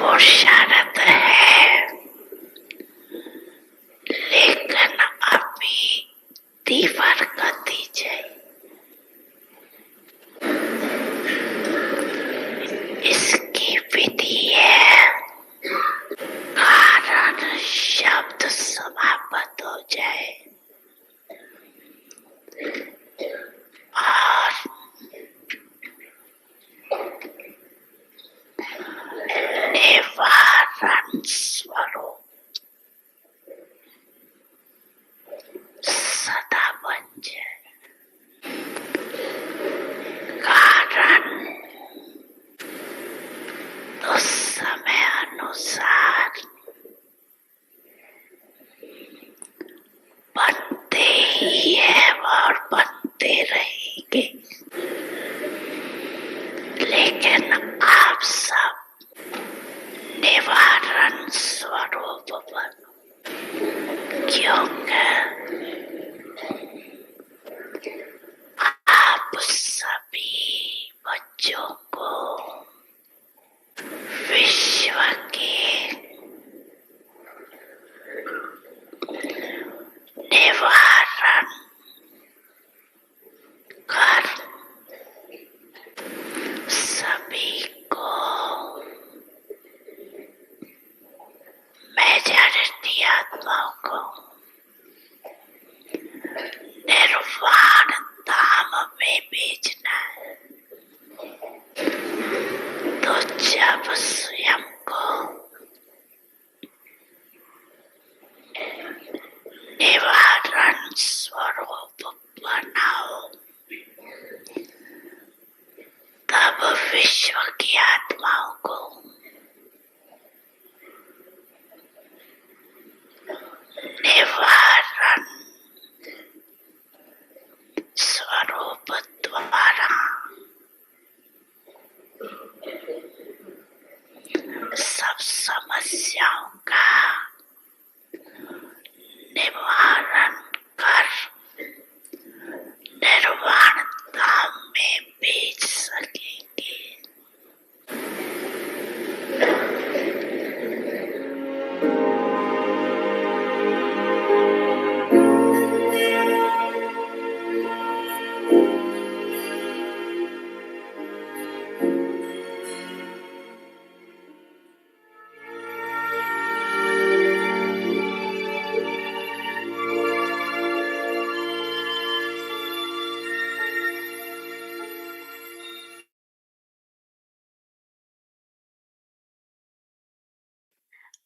पुरुषार्थ है, लेकिन अभी तीव्र गति है। इसकी विधि है कारण शब्द समाप्त हो जाए और निवारण स्वरूप सदा बन जाए। कारण तो समय अनुसार बनते ही है और बनते रहेंगे, लेकिन आप सब निवारण स्वरूप बनो, क्योंकि आप सभी बच्चों को विश्व के निवारण कर सभी को मेजॉरिटी आत्माओं को निर्वाण धाम में भेजना है। तो जब स्वयं को निवारण स्वरूप बनाओ, तब विश्व की आत्माओं को निवारण स्वरूप द्वारा सब समस्याओं का निवारण कर निर्वाण धाम में भेज सकेंगे।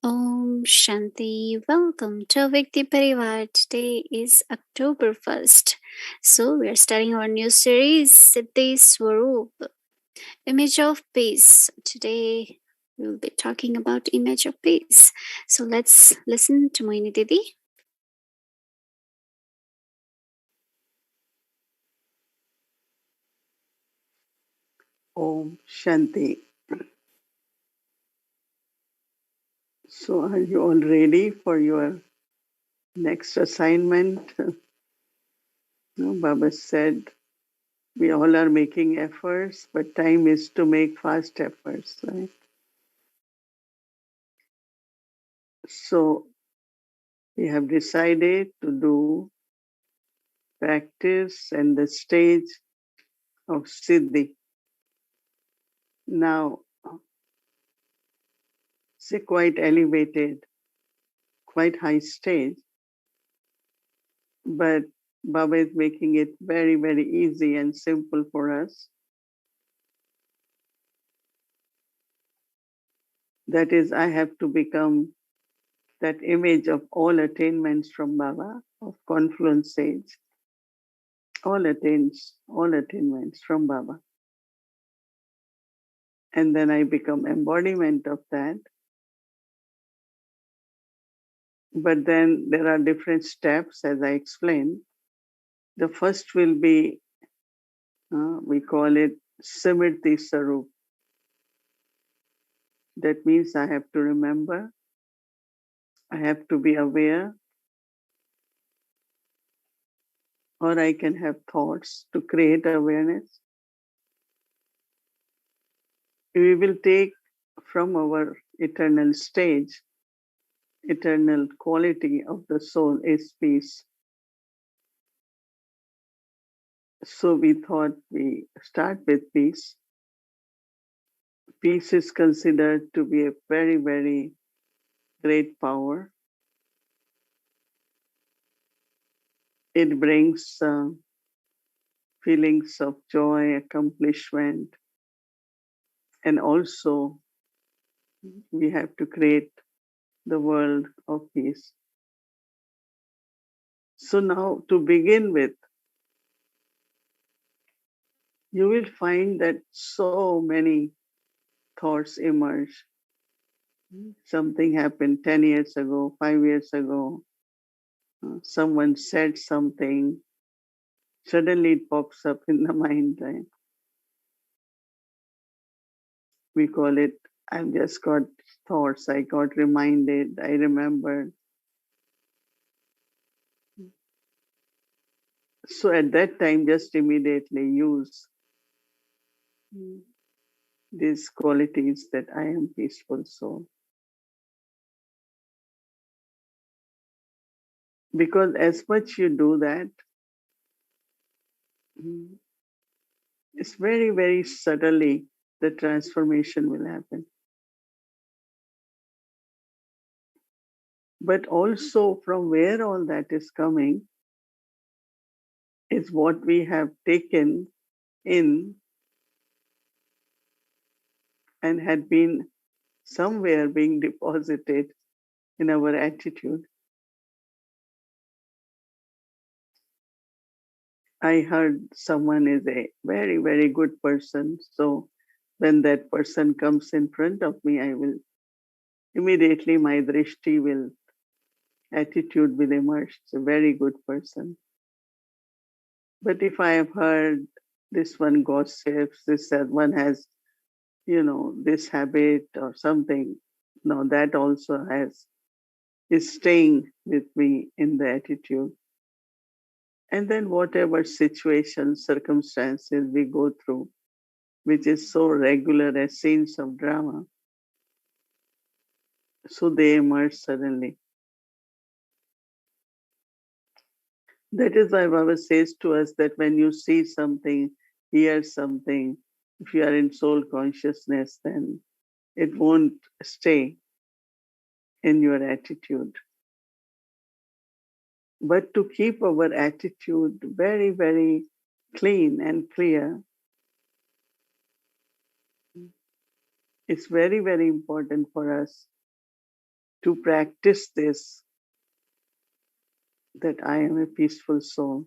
Om Shanti. Welcome to Vikti Parivar. Today is October 1st. So we are starting our new series, Siddhi Swaroop, Image of Peace. Today we will be talking about Image of Peace. So let's listen to Mohini Didi. Om Shanti. So are you all ready for your next assignment? Baba said, we all are making efforts, but time is to make fast efforts, right? So we have decided to do practice and the stage of Siddhi. Now, it's a quite elevated, quite high stage, but Baba is making it very, very easy and simple for us. That is, I have to become that image of all attainments from Baba, of confluence sage, all attainments from Baba. And then I become embodiment of that. But then there are different steps, as I explained. The first will be, we call it Siddhi Swaroop. That means I have to remember, I have to be aware, or I can have thoughts to create awareness. We will take from our eternal stage, eternal quality of the soul is peace. So we thought we start with peace. Peace is considered to be a very, very great power. It brings feelings of joy, accomplishment, and also we have to create the world of peace. So now to begin with, you will find that so many thoughts emerge. Something happened 10 years ago, 5 years ago. Someone said something, suddenly it pops up in the mind. Right? We call it, I've just got thoughts, I got reminded, I remembered. So at that time, just immediately use these qualities that I am peaceful soul. Because as much you do that, it's very, very subtly the transformation will happen. But also from where all that is coming is what we have taken in and had been somewhere being deposited in our attitude. I heard someone is a very, very good person. So when that person comes in front of me, I will immediately, my drishti will, attitude will emerge. It's a very good person. But if I have heard this one gossips, this one has, this habit or something, no, that also is staying with me in the attitude. And then whatever situations, circumstances we go through, which is so regular as scenes of drama, so they emerge suddenly. That is why Baba says to us that when you see something, hear something, if you are in soul consciousness, then it won't stay in your attitude. But to keep our attitude very, very clean and clear, it's very, very important for us to practice this, that I am a peaceful soul.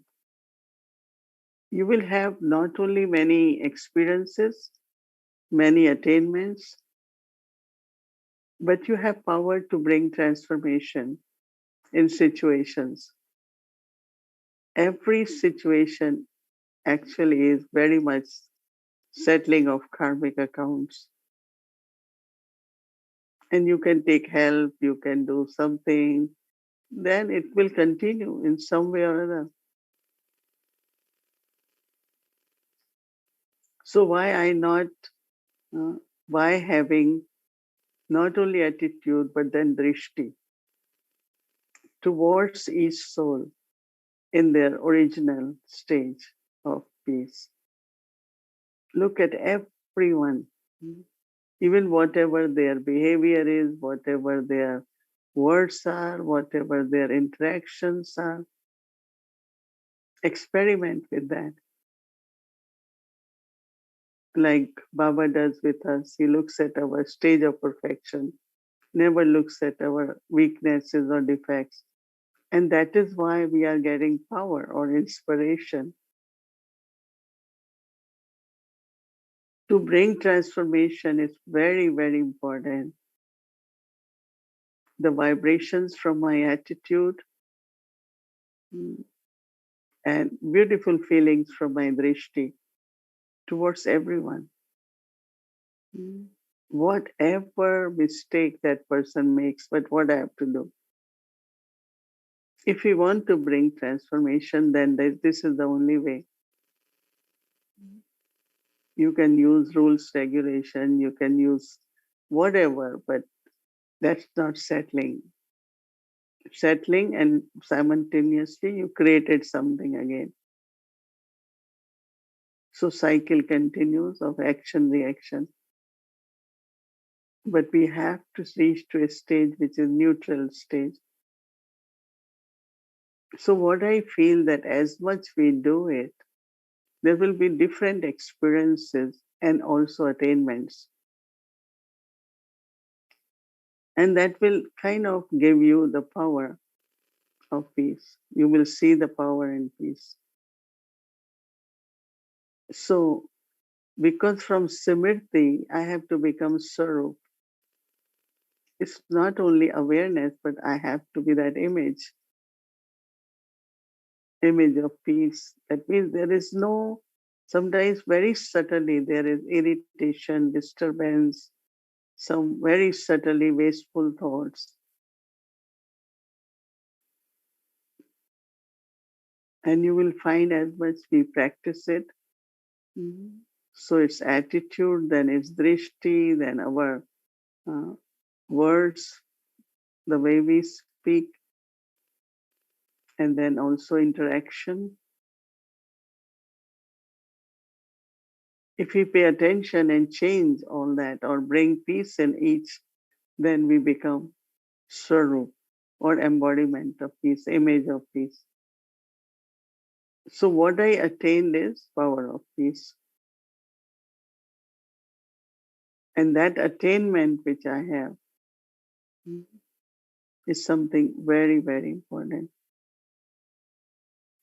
You will have not only many experiences, many attainments, but you have power to bring transformation in situations. Every situation actually is very much settling of karmic accounts. And you can take help, you can do something, then it will continue in some way or other. So why having not only attitude but then drishti towards each soul in their original stage of peace. Look at everyone, even whatever their behavior is, whatever their words are, whatever their interactions are, experiment with that. Like Baba does with us, he looks at our stage of perfection, never looks at our weaknesses or defects. And that is why we are getting power or inspiration. To bring transformation is very, very important. The vibrations from my attitude and beautiful feelings from my drishti towards everyone. Whatever mistake that person makes, but what I have to do. If we want to bring transformation, then this is the only way. You can use rules, regulation, you can use whatever, but That's not settling. Settling and simultaneously you created something again. So cycle continues of action reaction. But we have to reach to a stage which is neutral stage. So what I feel that as much we do it, there will be different experiences and also attainments. And that will kind of give you the power of peace. You will see the power in peace. So because from Simriti, I have to become Sarup. It's not only awareness, but I have to be that image of peace. That means there is no, sometimes very subtly, there is irritation, disturbance, some very subtly wasteful thoughts. And you will find as much we practice it. So it's attitude, then it's drishti, then our uh, words, the way we speak, and then also interaction. If we pay attention and change all that or bring peace in each, then we become Swarup or embodiment of peace, image of peace. So what I attained is power of peace. And that attainment which I have is something very, very important.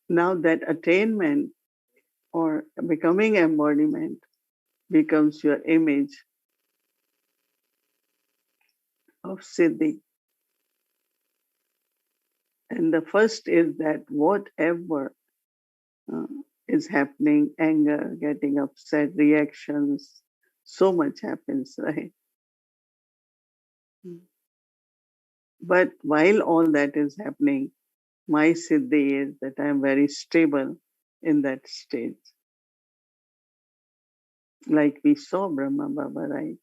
Now that attainment or becoming embodiment becomes your image of Siddhi. And the first is that whatever uh, is happening, anger, getting upset, reactions, so much happens, right? But while all that is happening, my Siddhi is that I am very stable in that stage. Like we saw Brahma Baba, right?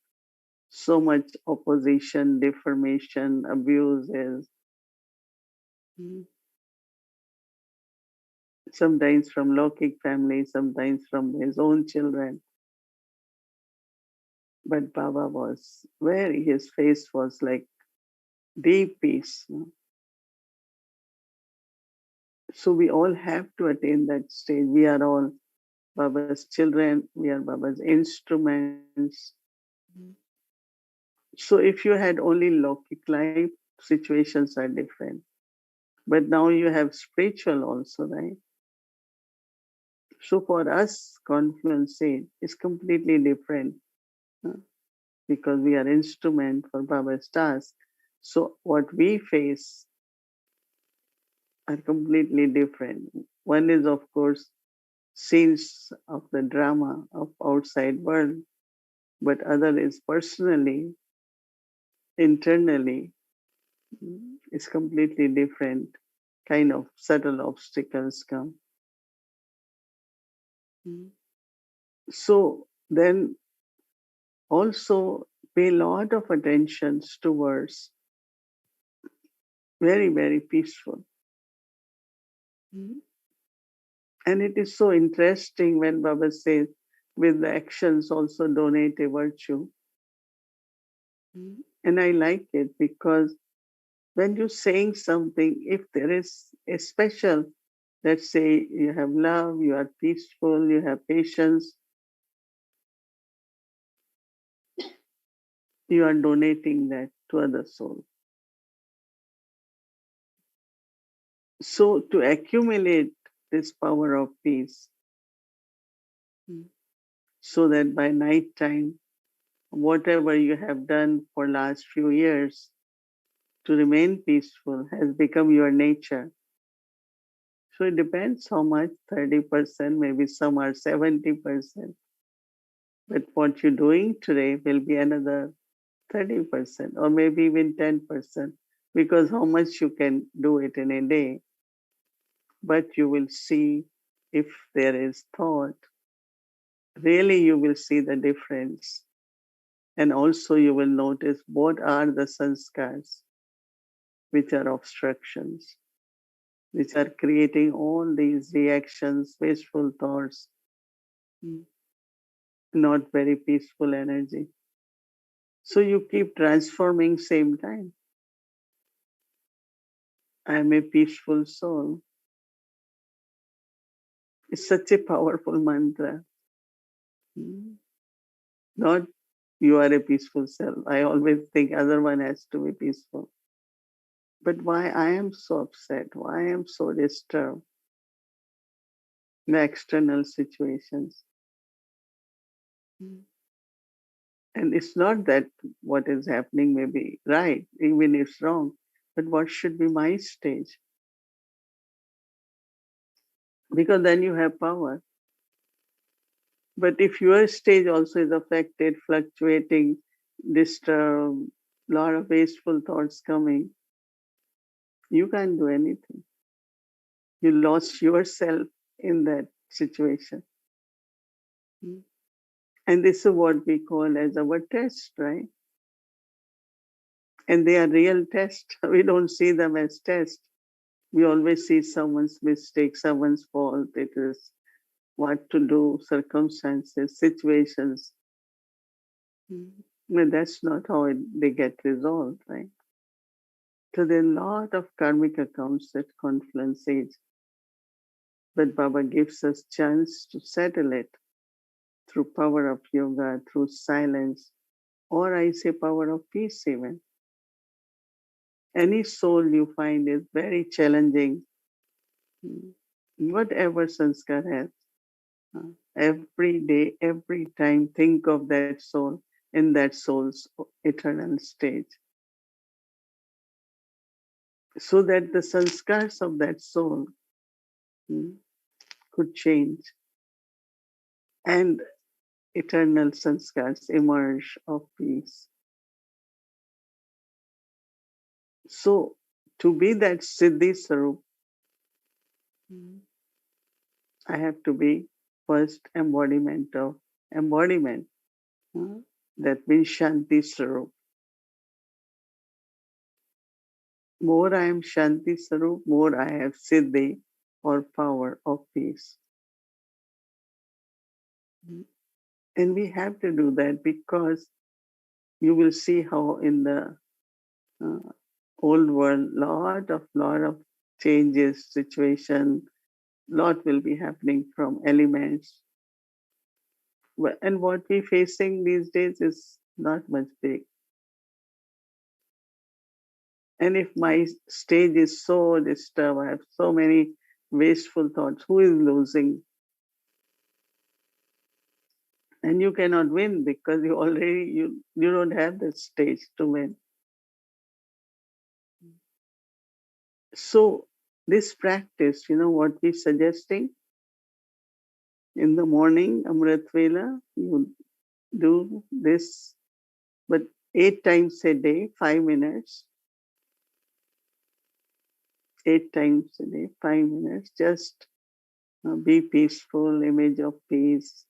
So much opposition, deformation, abuses, sometimes from Lokik family, sometimes from his own children. But Baba was very, his face was like deep peace. So we all have to attain that stage. We are all Baba's children, we are Baba's instruments. So if you had only Lokik life, situations are different. But now you have spiritual also, right? So for us, confluence is completely different uh, because we are instrument for Baba's task. So what we face are completely different. One is, of course, scenes of the drama of outside world, but other is personally, internally, is completely different. Kind of subtle obstacles come. So then also pay a lot of attention towards very, very peaceful. And it is so interesting when Baba says, with the actions also donate a virtue. And I like it because when you're saying something, if there is a special, let's say you have love, you are peaceful, you have patience, you are donating that to other souls. So to accumulate this power of peace, so that by night time, whatever you have done for last few years to remain peaceful has become your nature. So it depends how much, 30%, maybe some are 70%. But what you're doing today will be another 30% or maybe even 10% because how much you can do it in a day. But you will see if there is thought, really you will see the difference. And also you will notice what are the sanskars which are obstructions, which are creating all these reactions, wasteful thoughts, not very peaceful energy. So you keep transforming same time. I am a peaceful soul. It's such a powerful mantra. Not you are a peaceful self. I always think other one has to be peaceful. But why I am so upset? Why I am so disturbed? The external situations. And it's not that what is happening may be right, even if it's wrong, but what should be my stage? Because then you have power. But if your stage also is affected, fluctuating, disturbed, lot of wasteful thoughts coming, you can't do anything. You lost yourself in that situation. And this is what we call as our test, right? And they are real tests. We don't see them as tests. We always see someone's mistake, someone's fault. It is what to do, circumstances, situations. But that's not how they get resolved, right? So there are a lot of karmic accounts at confluence age. But Baba gives us chance to settle it through power of yoga, through silence, or I say power of peace even. Any soul you find is very challenging, whatever sanskar has. Every day, every time, think of that soul in that soul's eternal stage. So that the sanskars of that soul could change and eternal sanskars emerge of peace. So to be that Siddhi Swaroop, I have to be first embodiment of embodiment. That means Shanti Swaroop. More I am Shanti Swaroop, more I have Siddhi or power of peace. And we have to do that because you will see how in the uh, old world, lot of changes, situation, lot will be happening from elements. And what we're facing these days is not much big. And if my stage is so disturbed, I have so many wasteful thoughts, who is losing? And you cannot win because you don't have the stage to win. So this practice, what we're suggesting in the morning, Amrit Vela, you do this, but 8 times a day, 5 minutes. 8 times a day, 5 minutes. Just be peaceful, image of peace.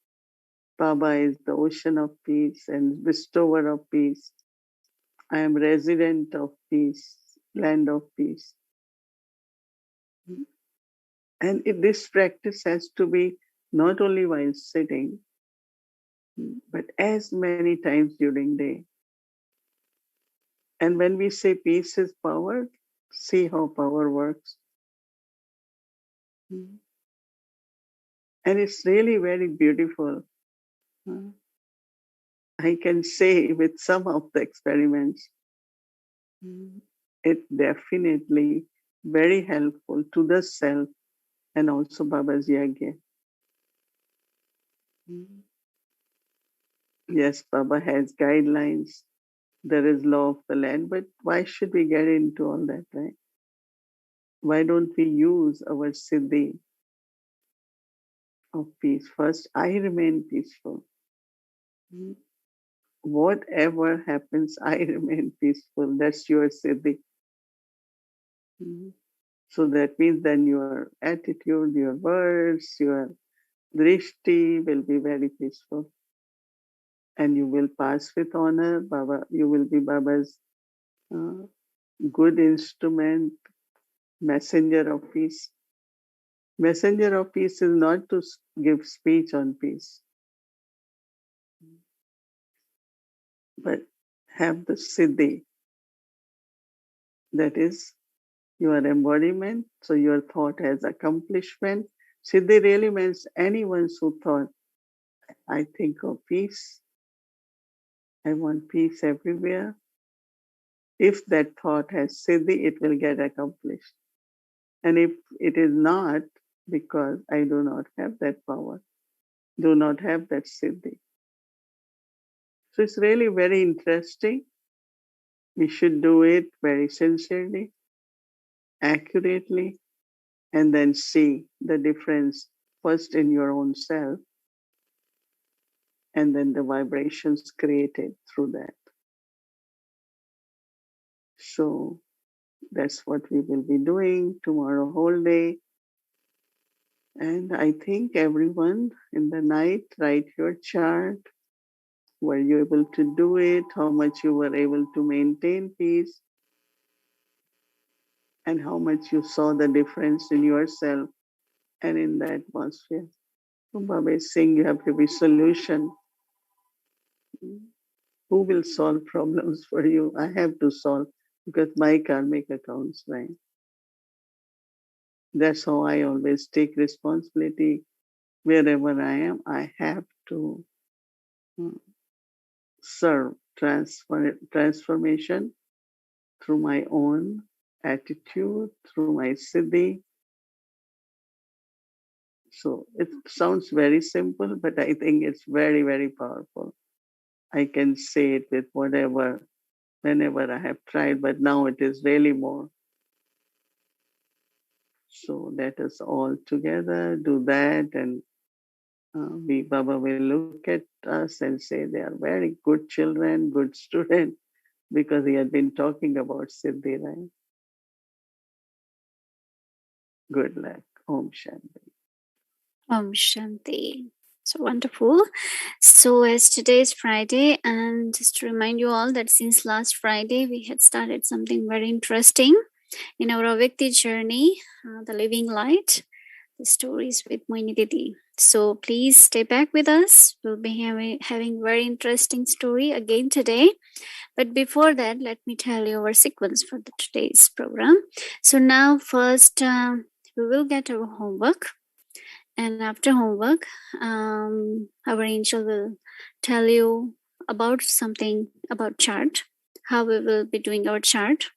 Baba is the ocean of peace and bestower of peace. I am resident of peace, land of peace. And this practice has to be not only while sitting, but as many times during day. And when we say peace is power, see how power works. And it's really very beautiful. I can say with some of the experiments, it definitely very helpful to the self and also Baba's Yagya. Yes, Baba has guidelines. There is law of the land, but why should we get into all that, right? Why don't we use our Siddhi of peace? First, I remain peaceful. Whatever happens, I remain peaceful. That's your Siddhi. So that means then your attitude, your words, your drishti will be very peaceful. and you will pass with honor. Baba, you will be Baba's uh, good instrument, messenger of peace. Messenger of peace is not to give speech on peace, but have the Siddhi, that is your embodiment. So your thought has accomplishment. Siddhi really means anyone who thought, I think of peace, I want peace everywhere. If that thought has Siddhi, it will get accomplished. And if it is not, because I do not have that power, do not have that Siddhi. So it's really very interesting. We should do it very sincerely, accurately, and then see the difference first in your own self and then the vibrations created through that. So that's what we will be doing tomorrow whole day. And I think everyone in the night, write your chart. Were you able to do it? How much you were able to maintain peace? And how much you saw the difference in yourself and in the atmosphere. So Baba is saying you have to be solution. Who will solve problems for you? I have to solve because my karmic accounts, right? That's how I always take responsibility. Wherever I am, I have to serve transformation through my own attitude, through my siddhi. So it sounds very simple, but I think it's very, very powerful. I can say it with whatever, whenever I have tried, but now it is really more. So let us all together do that, and Baba will look at us and say they are very good children, good students, because he had been talking about Siddhi, right? Good luck. Om Shanti. Om Shanti. So wonderful. So as today is Friday, and just to remind you all that since last Friday we had started something very interesting in our Avyakti journey, the living light, the stories with Mohini Didi. So please stay back with us. We'll be having very interesting story again today. But before that, let me tell you our sequence for today's program. So now first we will get our homework. And after homework, our angel will tell you about something about chart, how we will be doing our chart.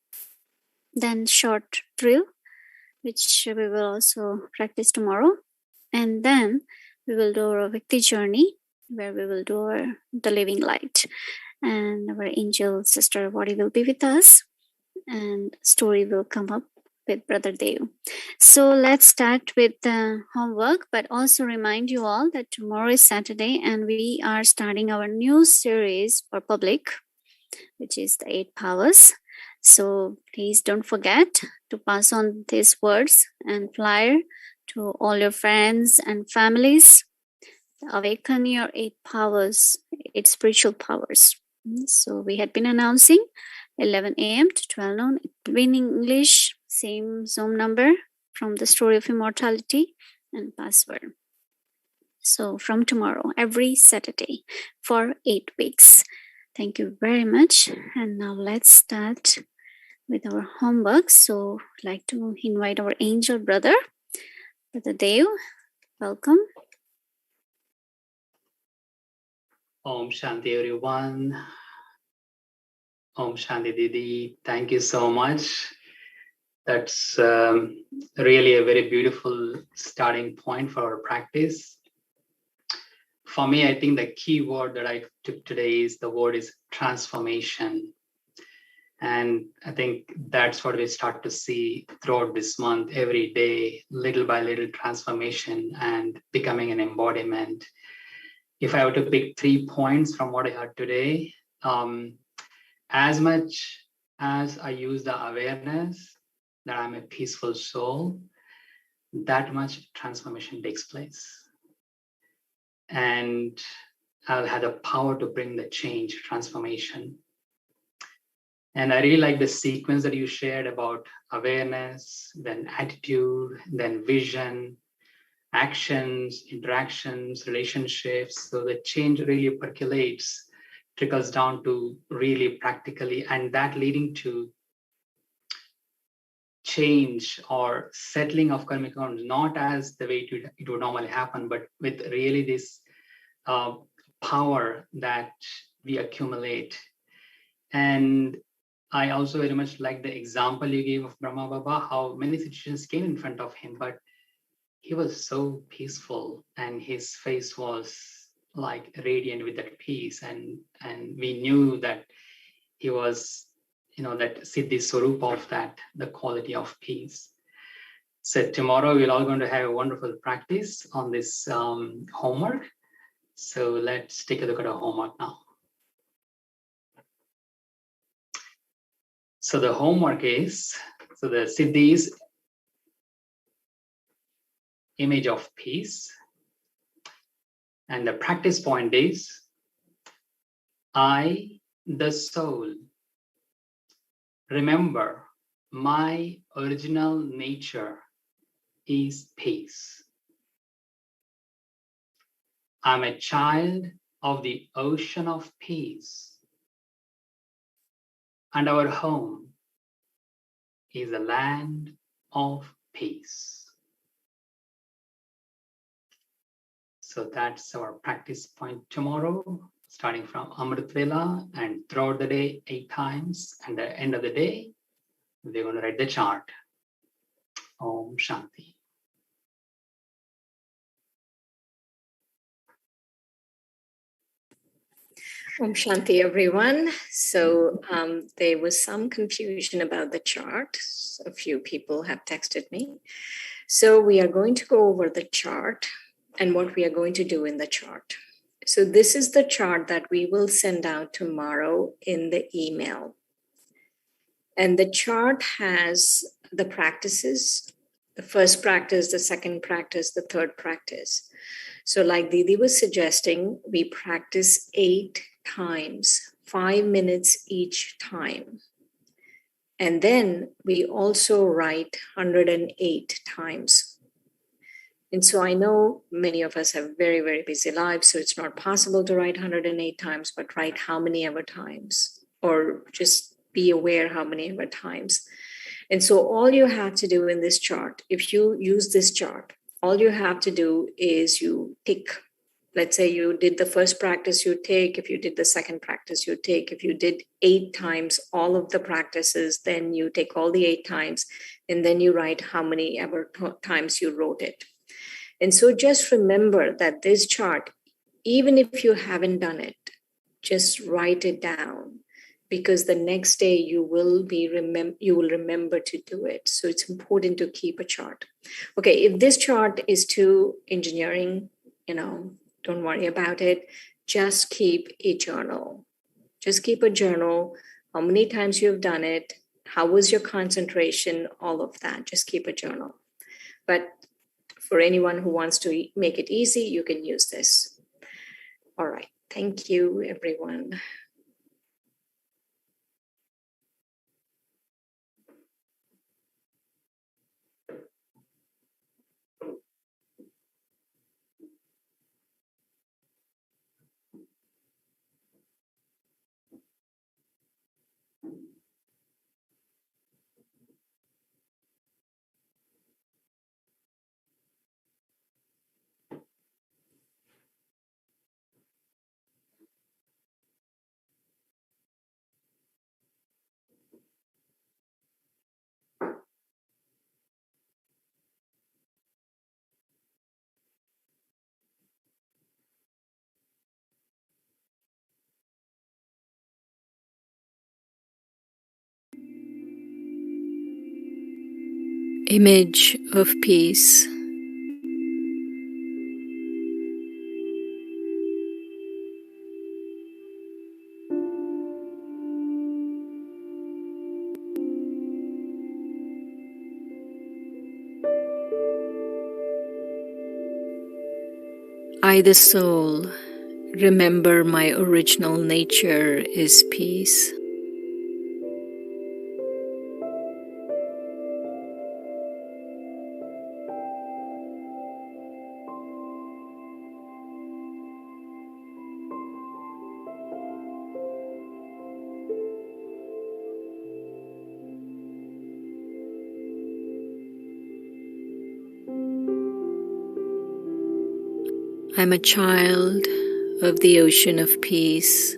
Then short drill, which we will also practice tomorrow. And then we will do our Vikti journey, where we will do the living light. And our angel sister Vadi will be with us. And story will come up with Brother Dev. So let's start with the homework, but also remind you all that tomorrow is Saturday and we are starting our new series for public, which is the 8 powers. So please don't forget to pass on these words and flyer to all your friends and families. Awaken your 8 powers, 8 spiritual powers. So we had been announcing 11 a.m. to 12 noon in English, same Zoom number from the Story of Immortality and password. So from tomorrow, every Saturday for 8 weeks. Thank you very much. And now let's start with our homework. So I'd like to invite our angel brother, Brother Dev. Welcome. Om Shanti everyone. Om Shanti Didi. Thank you so much. That's really a very beautiful starting point for our practice. For me, I think the key word that I took today is the word is transformation. And I think that's what we start to see throughout this month, every day, little by little transformation and becoming an embodiment. If I were to pick 3 points from what I heard today, as much as I use the awareness that I'm a peaceful soul, that much transformation takes place. And I'll have the power to bring the change, transformation. And I really like the sequence that you shared about awareness, then attitude, then vision, actions, interactions, relationships. So the change really percolates, trickles down to really practically, and that leading to change or settling of karmic accounts, not as the way it would normally happen, but with really this power that we accumulate. And I also very much like the example you gave of Brahma Baba, how many situations came in front of him, but he was so peaceful and his face was like radiant with that peace. And we knew that he was, that Siddhi Swaroop of that, the quality of peace. So tomorrow we're all going to have a wonderful practice on this homework. So let's take a look at our homework now. So the homework is, so the Siddhi is image of peace. And the practice point is, I, the soul, remember my original nature is peace. I'm a child of the ocean of peace. And our home is a land of peace. So that's our practice point tomorrow, starting from Amrit Vela and throughout the day 8 times. And at the end of the day, we're going to write the chart. Om Shanti. Om Shanti, everyone. So there was some confusion about the chart. A few people have texted me. So we are going to go over the chart and what we are going to do in the chart. So this is the chart that we will send out tomorrow in the email. And the chart has the practices, the first practice, the second practice, the third practice. So like Didi was suggesting, we practice 8 times, 5 minutes each time. And then we also write 108 times. And so I know many of us have very, very busy lives, so it's not possible to write 108 times, but write how many ever times, or just be aware how many ever times. And so all you have to do in this chart, if you use this chart, all you have to do is you tick. Let's say you did the first practice, you take. If you did the second practice, you take. If you did 8 times all of the practices, then you take all the 8 times, and then you write how many ever times you wrote it. And so just remember that this chart, even if you haven't done it, just write it down, because the next day you will remember to do it. So it's important to keep a chart. Okay, if this chart is too engineering, don't worry about it. Just keep a journal. Just keep a journal. How many times you've done it? How was your concentration? All of that. Just keep a journal. But for anyone who wants to make it easy, you can use this. All right. Thank you, everyone. Image of peace. I, the soul, remember my original nature is peace. I'm a child of the ocean of peace.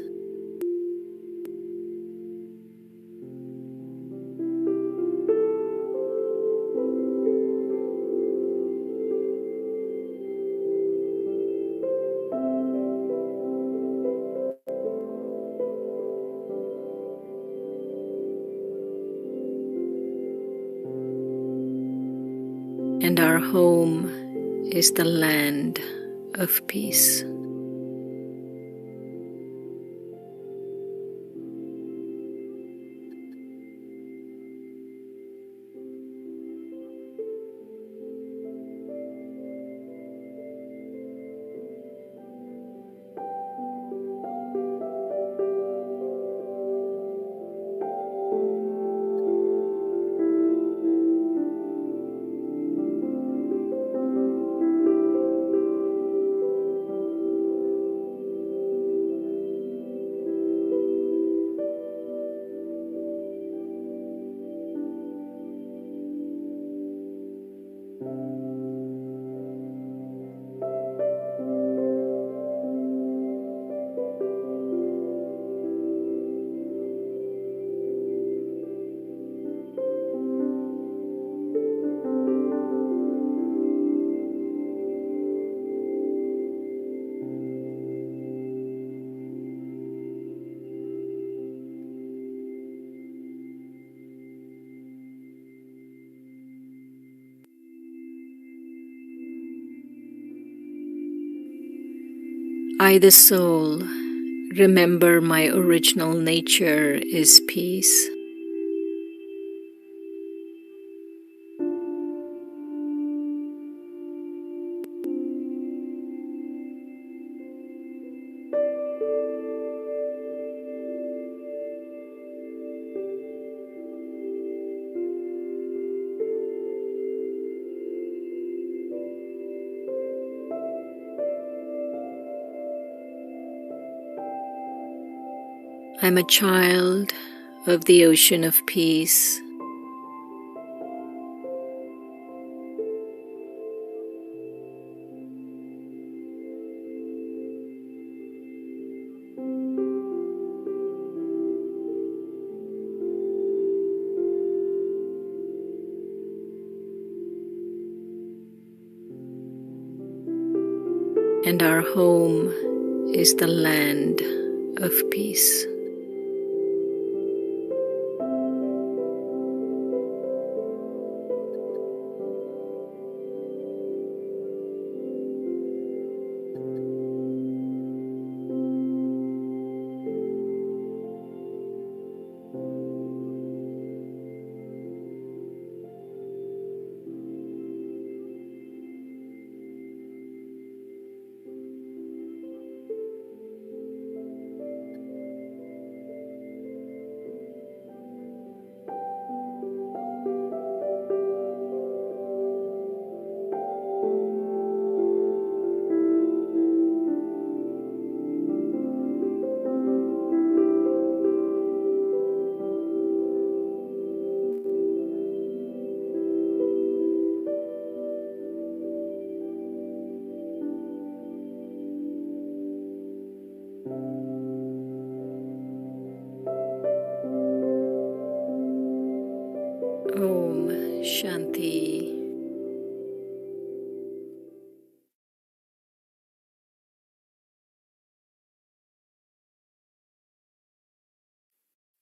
And our home is the land of peace. I, the soul, remember my original nature is peace. I'm a child of the ocean of peace. And our home is the land of peace. Om Shanti.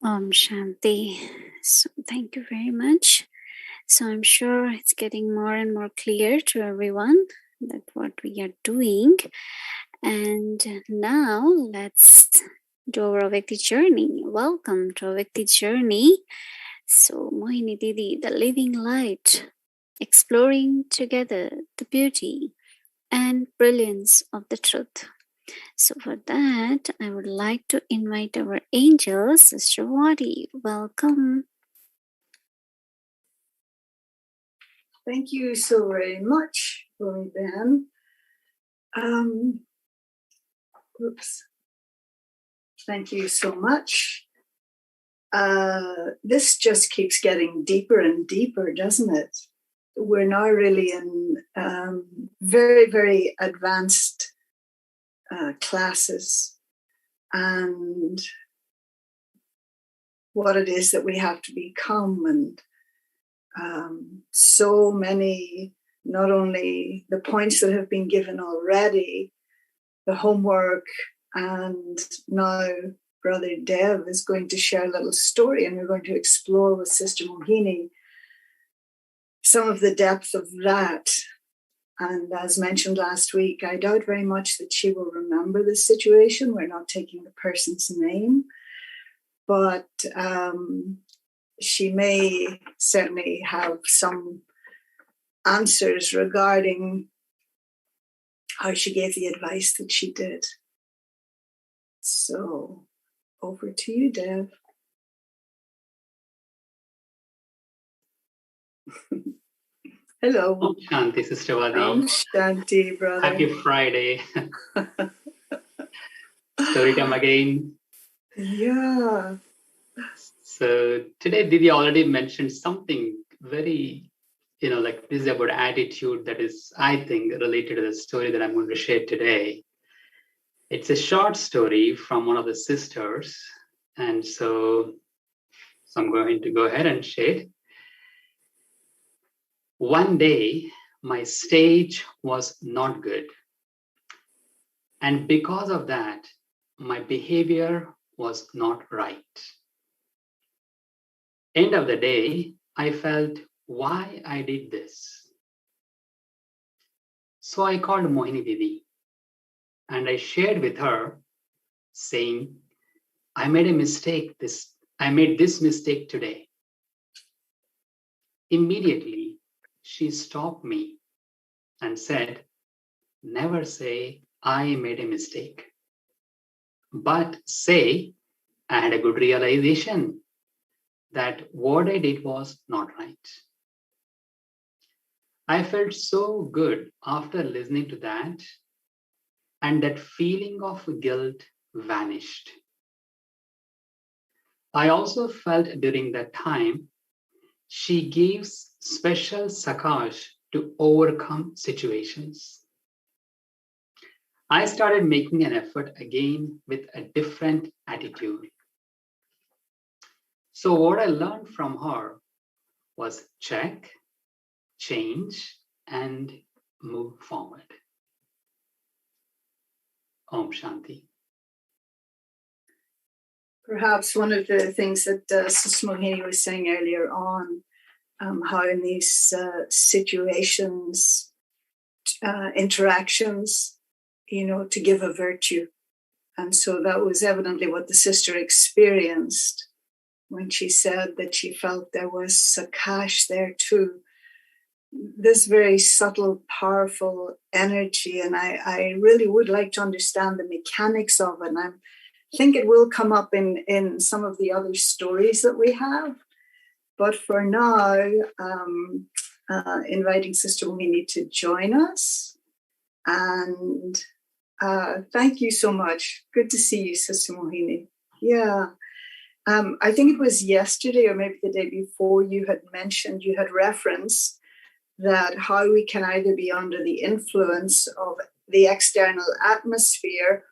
Om Shanti. So thank you very much. So I'm sure it's getting more and more clear to everyone that what we are doing. And now let's do our Vyakti journey. Welcome to our Vyakti journey. So Mohini Didi, the living light, exploring together the beauty and brilliance of the truth. So for that, I would like to invite our angel, Sister Wadi. Welcome. Thank you so very much, Lily Ben. Oops. Thank you so much. This just keeps getting deeper and deeper, doesn't it? We're now really in very, very advanced classes, and what it is that we have to become, and so many, not only the points that have been given already, the homework, and now Brother Dev is going to share a little story, and we're going to explore with Sister Mohini some of the depth of that. And as mentioned last week, I doubt very much that she will remember the situation. We're not taking the person's name, but she may certainly have some answers regarding how she gave the advice that she did. So over to you, Dev. Hello. Om Shanti, Sister Wadi. Om Shanti, brother. Happy Friday. Story time again. Yeah. So today, Didi already mentioned something very, like this is about attitude that is, I think, related to the story that I'm going to share today. It's a short story from one of the sisters. And so I'm going to go ahead and share it. One day, my stage was not good. And because of that, my behavior was not right. End of the day, I felt why I did this. So I called Mohini Didi and I shared with her saying, I made this mistake today. Immediately, she stopped me and said, never say I made a mistake, but say I had a good realization that what I did was not right. I felt so good after listening to that, and that feeling of guilt vanished. I also felt during that time she gives special sakash to overcome situations. I started making an effort again with a different attitude. So what I learned from her was check, change, and move forward. Om Shanti. Perhaps one of the things that Sister Mohini was saying earlier on, how in these situations, interactions, to give a virtue. And so that was evidently what the sister experienced when she said that she felt there was sakash there too. This very subtle, powerful energy. And I really would like to understand the mechanics of it. And I think it will come up in some of the other stories that we have. But for now, inviting Sister Mohini to join us. And thank you so much. Good to see you, Sister Mohini. Yeah. I think it was yesterday or maybe the day before you had referenced that how we can either be under the influence of the external atmosphere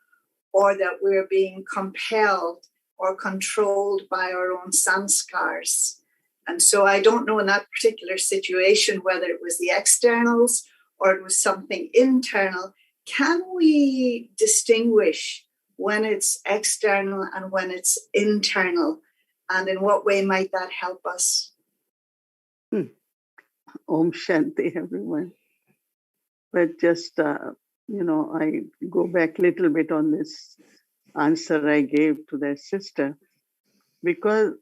or that we're being compelled or controlled by our own sanskars. And so I don't know in that particular situation whether it was the externals or it was something internal. Can we distinguish when it's external and when it's internal? And in what way might that help us? Om Shanti, everyone. But just, I go back a little bit on this answer I gave to that sister, because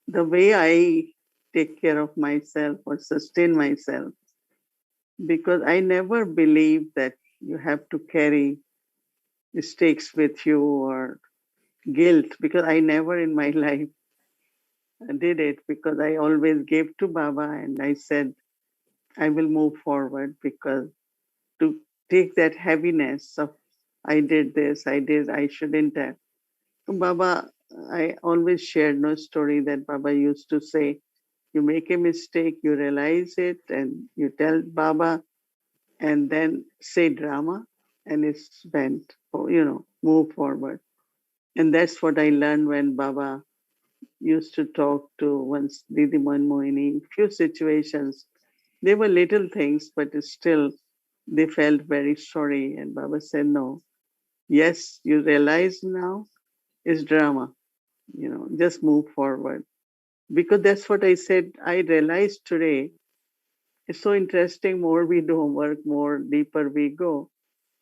the way I take care of myself or sustain myself, because I never believed that you have to carry mistakes with you or guilt, because I never in my life did it, because I always gave to Baba and I said, I will move forward, because to take that heaviness of I did this, I shouldn't have. So Baba, I always shared no story that Baba used to say, you make a mistake, you realize it, and you tell Baba, and then say drama, and it's bent, or, move forward. And that's what I learned when Baba used to talk to once Didi Mohini. Few situations, they were little things, but still they felt very sorry. And Baba said, no, yes, you realize now it's drama, just move forward. Because that's what I said, I realized today, it's so interesting, more we do homework, more deeper we go.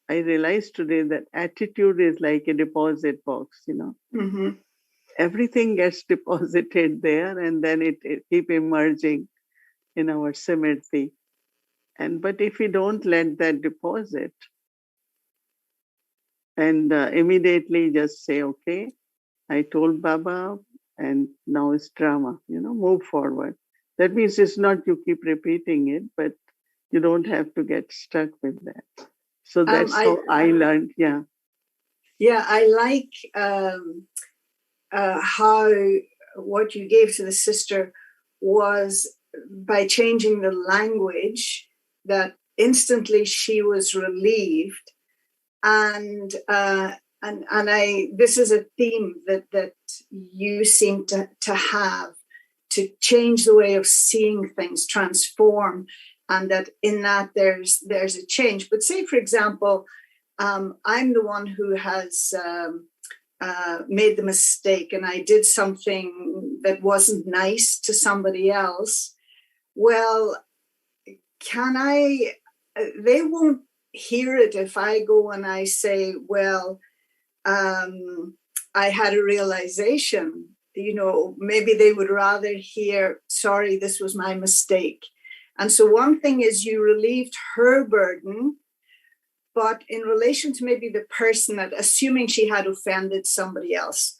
I realized today that attitude is like a deposit box. Mm-hmm. Everything gets deposited there and then it keep emerging in our cemetery. But if we don't let that deposit and immediately just say, okay, I told Baba and now it's drama, move forward. That means it's not you keep repeating it, but you don't have to get stuck with that. So that's how I learned. Yeah. Yeah, I like how what you gave to the sister was by changing the language, that instantly she was relieved. And I this is a theme that you seem to have, to change the way of seeing things, transform, and that in that there's a change. But say, for example, I'm the one who has made the mistake and I did something that wasn't nice to somebody else. Well, can I, they won't hear it if I go and I say, well, I had a realization, maybe they would rather hear, sorry, this was my mistake. And so one thing is you relieved her burden, but in relation to maybe the person, that assuming she had offended somebody else,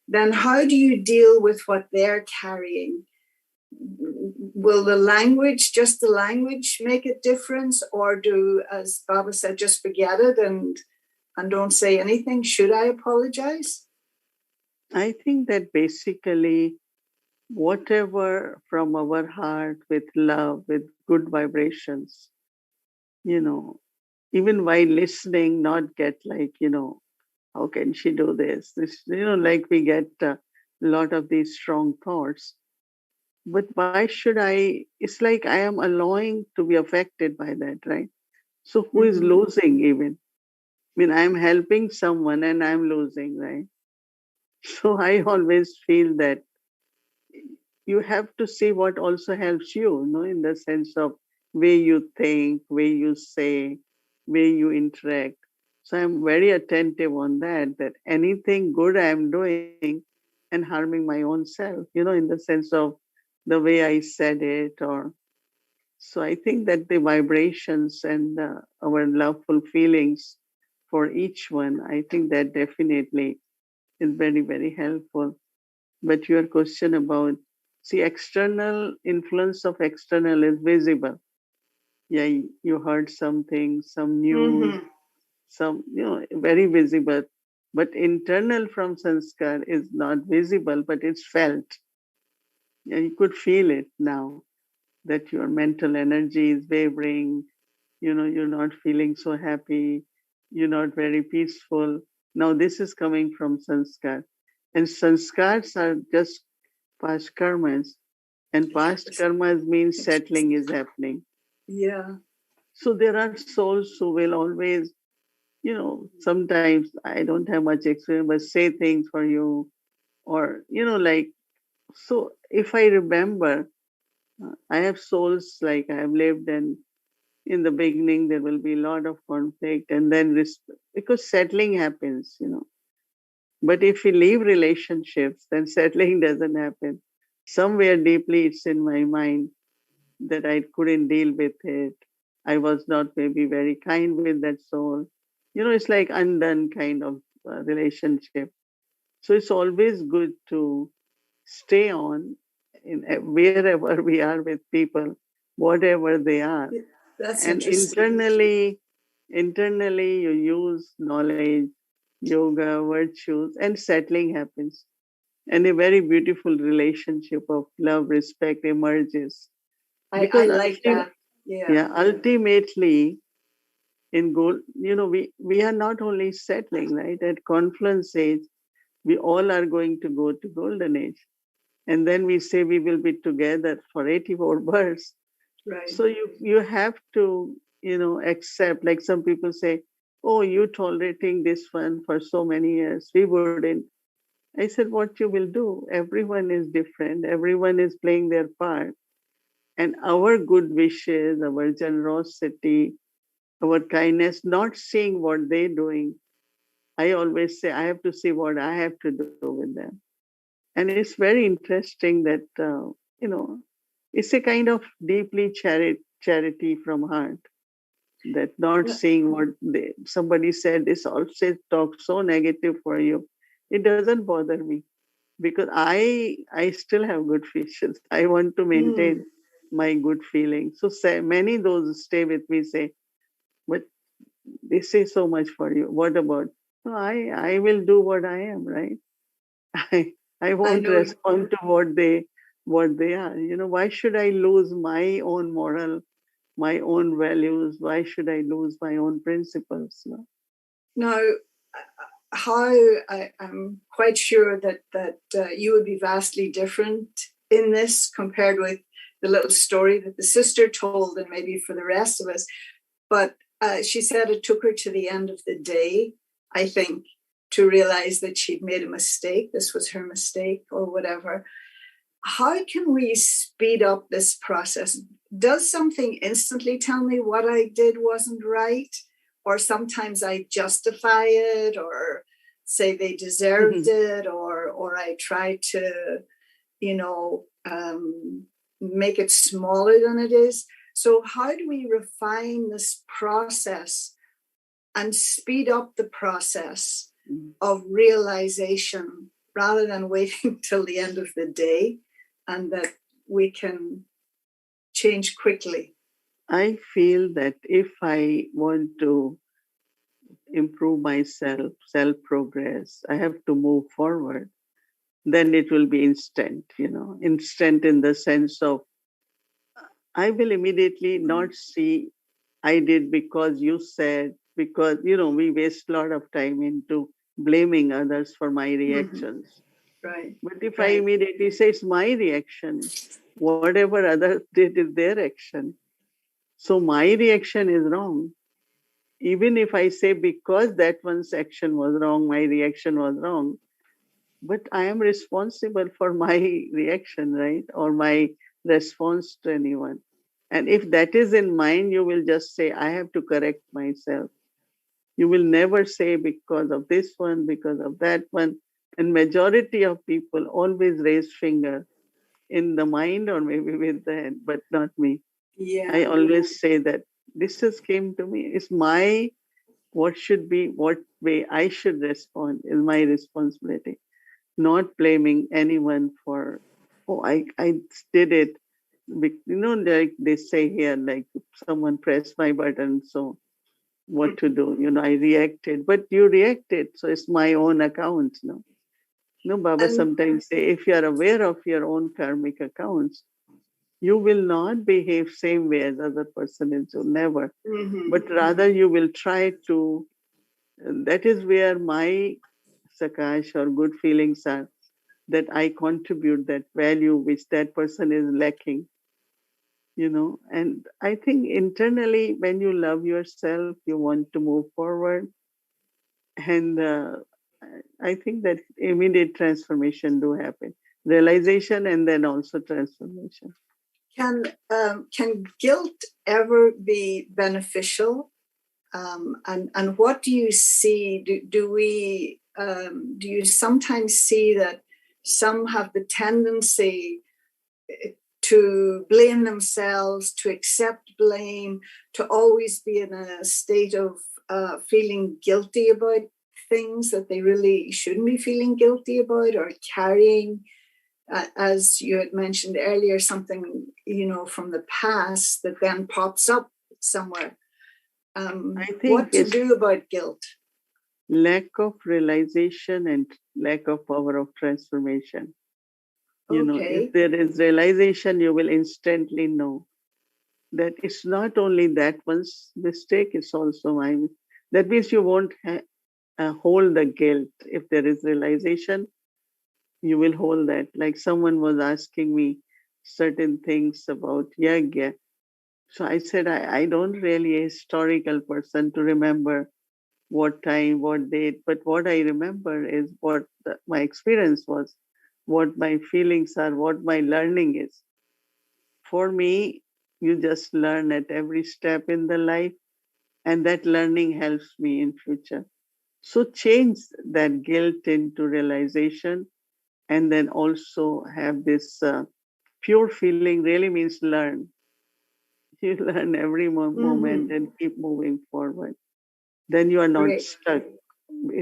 then how do you deal with what they're carrying? Will just the language make a difference? Or do, as Baba said, just forget it and don't say anything? Should I apologize? I think that basically whatever from our heart with love, with good vibrations, even while listening, not get like, how can she do this? Like we get a lot of these strong thoughts. But why should it's like I am allowing to be affected by that, right? So who is losing even? I mean, I'm helping someone and I'm losing, right? So I always feel that you have to see what also helps you, in the sense of way you think, way you say, way you interact. So I'm very attentive on that anything good I'm doing and harming my own self, in the sense of the way I said it. Or so I think that the vibrations and our loveful feelings for each one, I think that definitely is very, very helpful. But your question about, see, external influence of external is visible. Yeah, you heard something, some news, some, very visible. But internal from sanskar is not visible, but it's felt. Yeah, you could feel it now that your mental energy is wavering. You're not feeling so happy. You're not very peaceful. Now this is coming from sanskar. And sanskars are just past karmas. And past karmas means settling is happening. Yeah. So there are souls who will always, sometimes I don't have much experience, but say things for you. Or, like, so if I remember, I have souls like I have lived, and in the beginning there will be a lot of conflict, and then because settling happens. But if we leave relationships, then settling doesn't happen. Somewhere deeply it's in my mind that I couldn't deal with it. I was not maybe very kind with that soul. it's like undone kind of relationship. So it's always good to stay on in wherever we are with people, whatever they are. That's And interesting. internally you use knowledge, yoga, virtues, and settling happens. And a very beautiful relationship of love, respect emerges. I Because like that. Yeah. yeah, ultimately in gold, we are not only settling, right? At confluence age, we all are going to go to golden age. And then we say we will be together for 84 births. Right. So you have to, accept, like some people say, oh, you tolerating this one for so many years. We wouldn't. I said, what you will do? Everyone is different. Everyone is playing their part. And our good wishes, our generosity, our kindness, not seeing what they're doing. I always say, I have to see what I have to do with them. And it's very interesting that, it's a kind of deeply charity from heart, that not seeing what somebody said, this also talks so negative for you. It doesn't bother me because I still have good features. I want to maintain my good feelings. So many those stay with me say, but they say so much for you. What about? No, I will do what I am, right? I I I won't know. respond to what they are. Why should I lose my own moral, my own values? Why should I lose my own principles? No? Now, how I'm quite sure that you would be vastly different in this compared with the little story that the sister told, and maybe for the rest of us. But she said it took her to the end of the day, I think, to realize that she'd made a mistake. This was her mistake or whatever. How can we speed up this process? Does something instantly tell me what I did wasn't right? Or sometimes I justify it or say they deserved it, or I try to, make it smaller than it is. So how do we refine this process and speed up the process of realization rather than waiting till the end of the day, and that we can change quickly? I feel that if I want to improve myself, self progress, I have to move forward, then it will be instant, instant in the sense of I will immediately not see I did because you said, because, we waste a lot of time into blaming others for my reactions. Right. But if I immediately say it's my reaction, whatever others did is their action. So my reaction is wrong. Even if I say because that one's action was wrong, my reaction was wrong, but I am responsible for my reaction, right? Or my response to anyone. And if that is in mind, you will just say, I have to correct myself. You will never say because of this one, because of that one. And majority of people always raise finger in the mind or maybe with the hand, but not me. Yeah. I always say that this just came to me. It's my, what should be, what way I should respond is my responsibility. Not blaming anyone for, oh, I did it. Like they say here, like someone pressed my button, so what to do? I reacted, but you reacted, so it's my own account. No, Baba sometimes say, if you are aware of your own karmic accounts, you will not behave same way as other person is, so never. But rather you will try to, that is where my sakash or good feelings are, that I contribute that value which that person is lacking. And I think internally, when you love yourself, you want to move forward. And I think that immediate transformation do happen. Realization and then also transformation. Can guilt ever be beneficial? And what do you see? Do you sometimes see that some have the tendency to blame themselves, to accept blame, to always be in a state of feeling guilty about things that they really shouldn't be feeling guilty about, or carrying, as you had mentioned earlier, something, from the past that then pops up somewhere. I think What to it's do about guilt? lack of realization and lack of power of transformation. Okay. If there is realization, you will instantly know that it's not only that one's mistake, it's also mine. That means you won't hold the guilt. If there is realization, you will hold that. Like someone was asking me certain things about yagya. So I said, I don't really a historical person to remember what time, what date, but what I remember is what my experience was, what my feelings are, what my learning is. For me, you just learn at every step in the life, and that learning helps me in future. So change that guilt into realization, and then also have this pure feeling. Really means learn. You learn every moment and keep moving forward. Then you are not Great.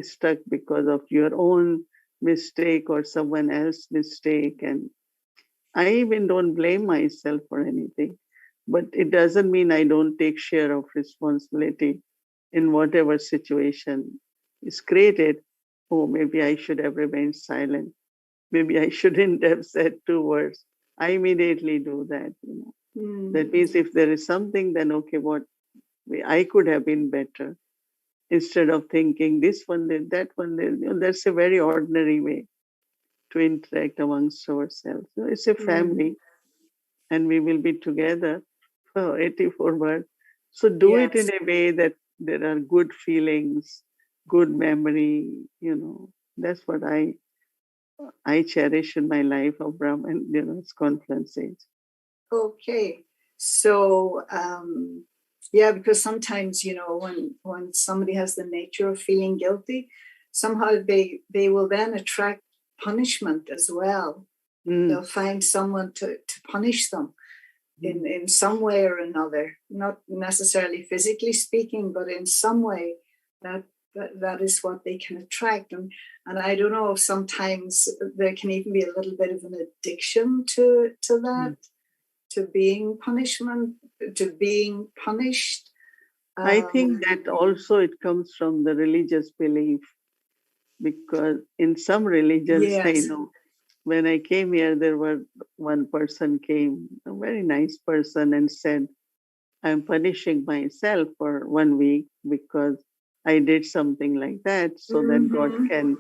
stuck because of your own mistake or someone else's mistake. And I even don't blame myself for anything, but it doesn't mean I don't take share of responsibility in whatever situation is created. Oh, maybe I should have remained silent. Maybe I shouldn't have said 2 words. I immediately do that. That means if there is something, then okay, what I could have been better. Instead of thinking this one did, that one did, that's a very ordinary way to interact amongst ourselves. It's a family, and we will be together for 84 months. So do it in a way that there are good feelings, good memory. That's what I cherish in my life of Brahman, it's conference age. Okay. So, because sometimes, when somebody has the nature of feeling guilty, somehow they will then attract punishment as well. They'll find someone to punish them in some way or another, not necessarily physically speaking, but in some way that is what they can attract. And I don't know, sometimes there can even be a little bit of an addiction to that. To being punished. I think that also it comes from the religious belief, because in some religions, I know when I came here, there were one person came, a very nice person, and said, I'm punishing myself for 1 week because I did something like that so that God can.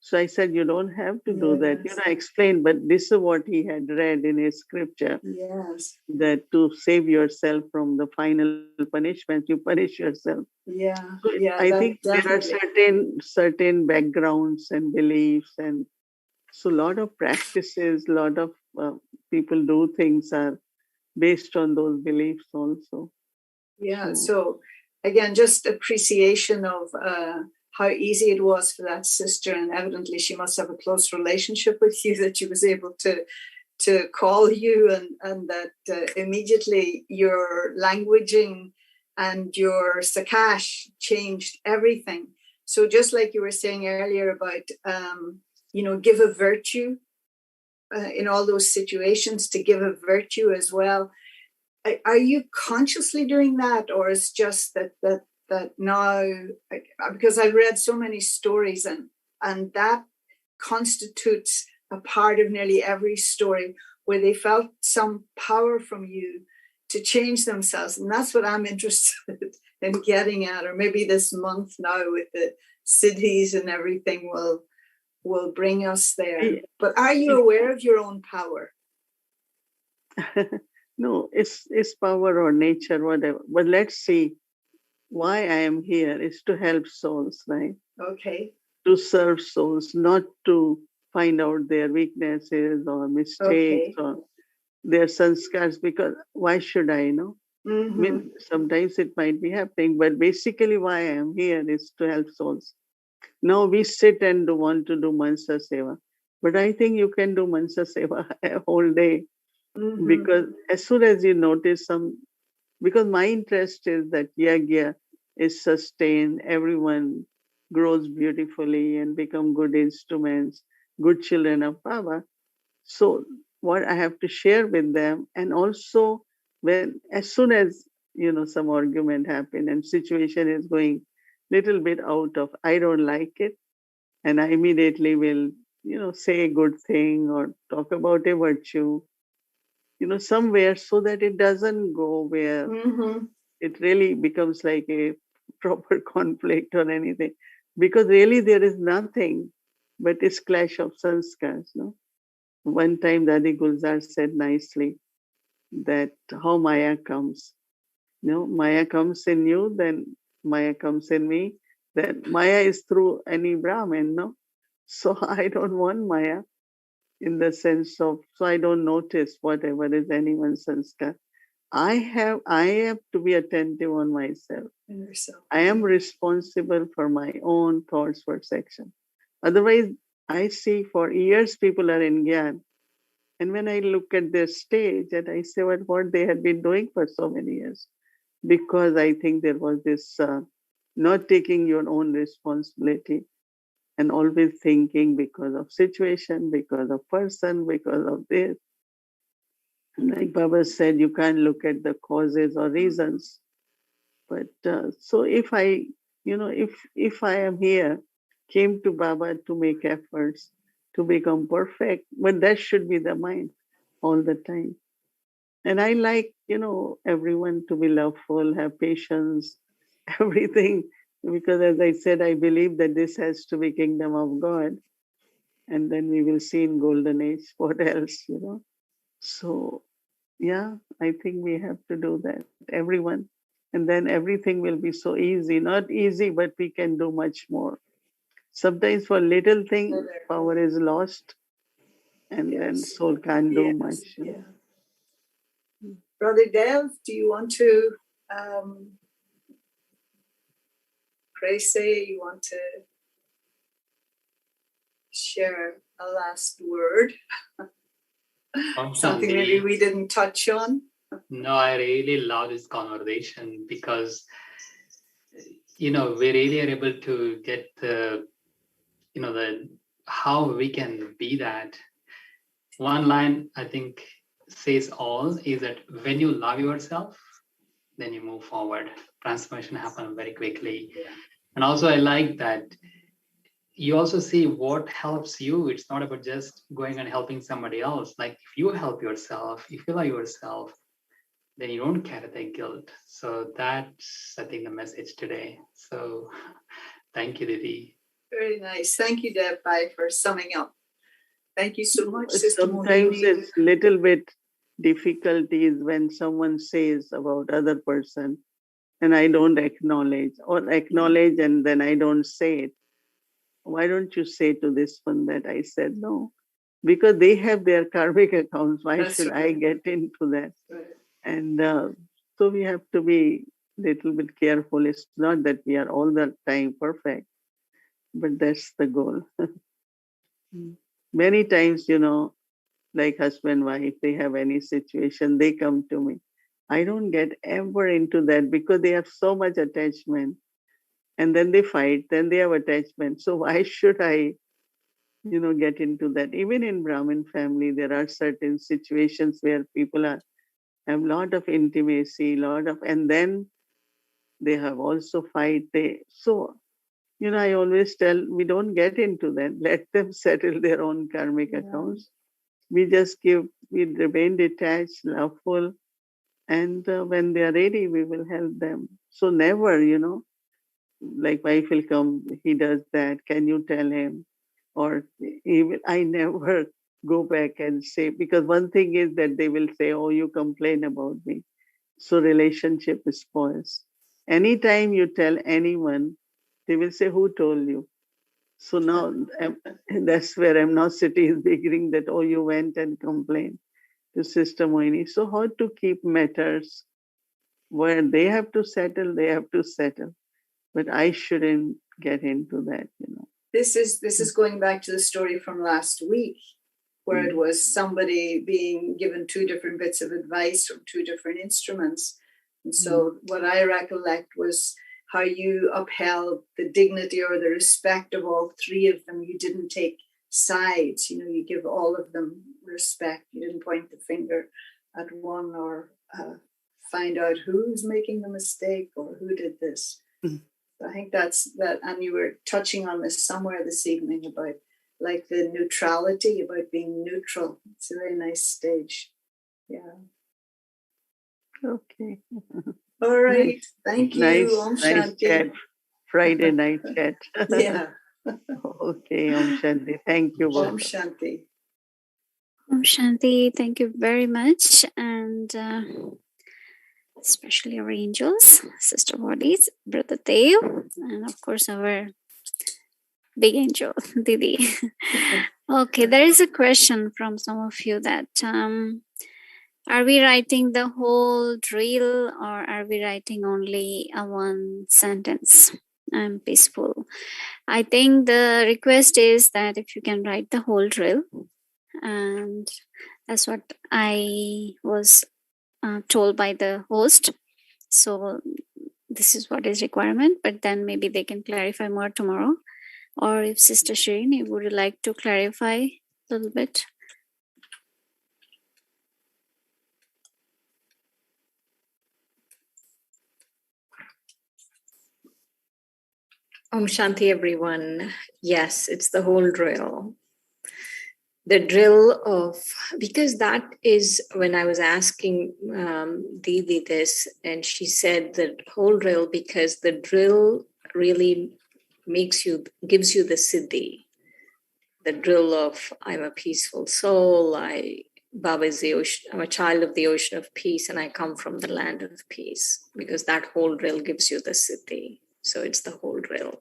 So I said, you don't have to do that. I explained, but this is what he had read in his scripture. Yes. That to save yourself from the final punishment, you punish yourself. Yeah. So I think definitely. There are certain backgrounds and beliefs, and so a lot of practices, a lot of people do things are based on those beliefs also. Yeah. So again, just appreciation of how easy it was for that sister, and evidently she must have a close relationship with you, that she was able to call you, and that immediately your languaging and your sakash changed everything. So just like you were saying earlier about, give a virtue in all those situations, to give a virtue as well. Are you consciously doing that, or is just that now, because I've read so many stories, and that constitutes a part of nearly every story where they felt some power from you to change themselves. And that's what I'm interested in getting at, or maybe this month now with the Siddhis and everything will bring us there. But are you aware of your own power? No, it's power or nature, whatever. But let's see, why I am here is to help souls, right? Okay. To serve souls, not to find out their weaknesses or mistakes or their sanskars, because why should I know? I mean, sometimes it might be happening, but basically why I am here is to help souls. Now we sit and want to do Mansa Seva, but I think you can do Mansa Seva a whole day. Because as soon as you notice because my interest is that yagya is sustained, everyone grows beautifully and become good instruments, good children of Baba. So what I have to share with them, and also when as soon as some argument happen and situation is going little bit out of I don't like it, and I immediately will say a good thing or talk about a virtue, somewhere, so that it doesn't go where Mm-hmm. it really becomes like a proper conflict or anything, because really there is nothing but this clash of sanskars. No, one time Dadi Gulzar said nicely that how Maya comes. Maya comes in you, then Maya comes in me. Then Maya is through any Brahmin, no? So I don't want Maya in the sense of, so I don't notice whatever is anyone's sanskar. I have to be attentive on myself. And yourself. I am responsible for my own thoughts perception. Otherwise, I see for years people are in Gyan. And when I look at their stage and I say what they had been doing for so many years, because I think there was this not taking your own responsibility and always thinking because of situation, because of person, because of this. Like Baba said, you can't look at the causes or reasons. But so if if I am here, came to Baba to make efforts to become perfect, but that should be the mind all the time. And I like, everyone to be loveful, have patience, everything. Because as I said, I believe that this has to be kingdom of God. And then we will see in golden age what else. So yeah, I think we have to do that, everyone. And then everything will be so easy. Not easy, but we can do much more. Sometimes for little thing, power is lost, and then soul can't do much. Yeah. Brother Dev, do you want to pray? You want to share a last word? Something maybe we didn't touch on? No, I really love this conversation because, we really are able to get the how we can be that. One line I think says all is that when you love yourself, then you move forward. Transformation happens very quickly. Yeah. And also I like that you also see what helps you. It's not about just going and helping somebody else. Like if you help yourself, if you love yourself, then you don't carry the guilt. So that's, I think, the message today. So thank you, Didi. Very nice. Thank you, Deb, for summing up. Thank you so much, Sister Sometimes Mohini. it's little bit difficulties when someone says about other person and I don't acknowledge, or acknowledge and then I don't say it. Why don't you say to this one that I said no? Because they have their karmic accounts. Why That's should right. I get into that? Right. And so we have to be little bit careful. It's not that we are all the time perfect, but that's the goal. Many times, like husband, wife, they have any situation, they come to me. I don't get ever into that because they have so much attachment. And then they fight, then they have attachment. So why should I, get into that? Even in Brahmin family, there are certain situations where people have a lot of intimacy, and then they have also fight. I always tell, we don't get into that. Let them settle their own karmic accounts. We remain detached, loveful, and when they are ready, we will help them. So never, like wife will come, he does that, can you tell him? Or I never go back and say, because one thing is that they will say, oh, you complain about me. So relationship spoils. Anytime you tell anyone, they will say, who told you? So now that's where amnosity is beginning, that, oh, you went and complained to Sister Mohini. So how to keep matters where they have to settle, they have to settle. But I shouldn't get into that. This is going back to the story from last week, where it was somebody being given two different bits of advice from two different instruments. And so what I recollect was how you upheld the dignity or the respect of all three of them. You didn't take sides, you give all of them respect. You didn't point the finger at one or find out who's making the mistake or who did this. I think that's that, and you were touching on this somewhere this evening about like the neutrality, about being neutral. It's a very nice stage. Yeah. Okay. All right. Nice. Thank you. Om Nice Shanti. chat. Friday night chat. Yeah. Okay, Om Shanti. Thank you both. Om Shanti. Om Shanti, thank you very much. And especially our angels, sister bodies, Brother Dev, and of course our big angel, Didi. Okay, there is a question from some of you that are we writing the whole drill or are we writing only a one sentence? I'm peaceful. I think the request is that if you can write the whole drill, and that's what I was told by the host. So this is what is requirement, but then maybe they can clarify more tomorrow. Or if Sister Shireen, you would like to clarify a little bit. Om Shanti, everyone. Yes, it's the whole drill. The drill of, because that is when I was asking Didi this, and she said the whole drill because the drill really gives you the Siddhi. The drill of I'm a peaceful soul, Baba is the ocean, I'm a child of the ocean of peace, and I come from the land of peace, because that whole drill gives you the Siddhi. So it's the whole drill.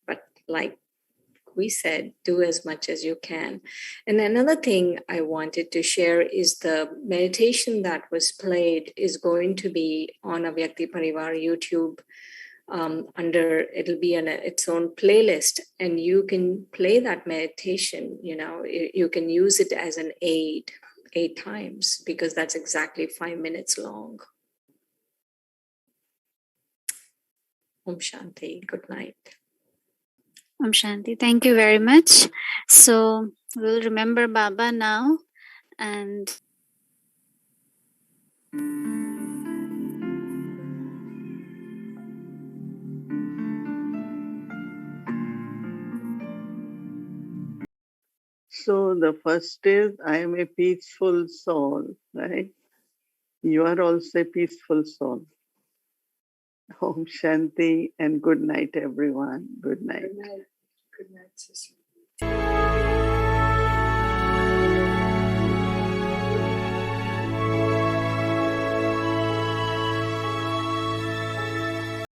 But like we said, do as much as you can. And another thing I wanted to share is the meditation that was played is going to be on a Vyakti Parivar YouTube it'll be on its own playlist, and you can play that meditation. You can use it as an aid 8 times, because that's exactly 5 minutes long. Om Shanti. Good night. Om Shanti. Thank you very much. So we'll remember Baba now, and So the first is I am a peaceful soul, right? You are also a peaceful soul. Om Shanti and good night, everyone. Good night. Good night. Good night, sister.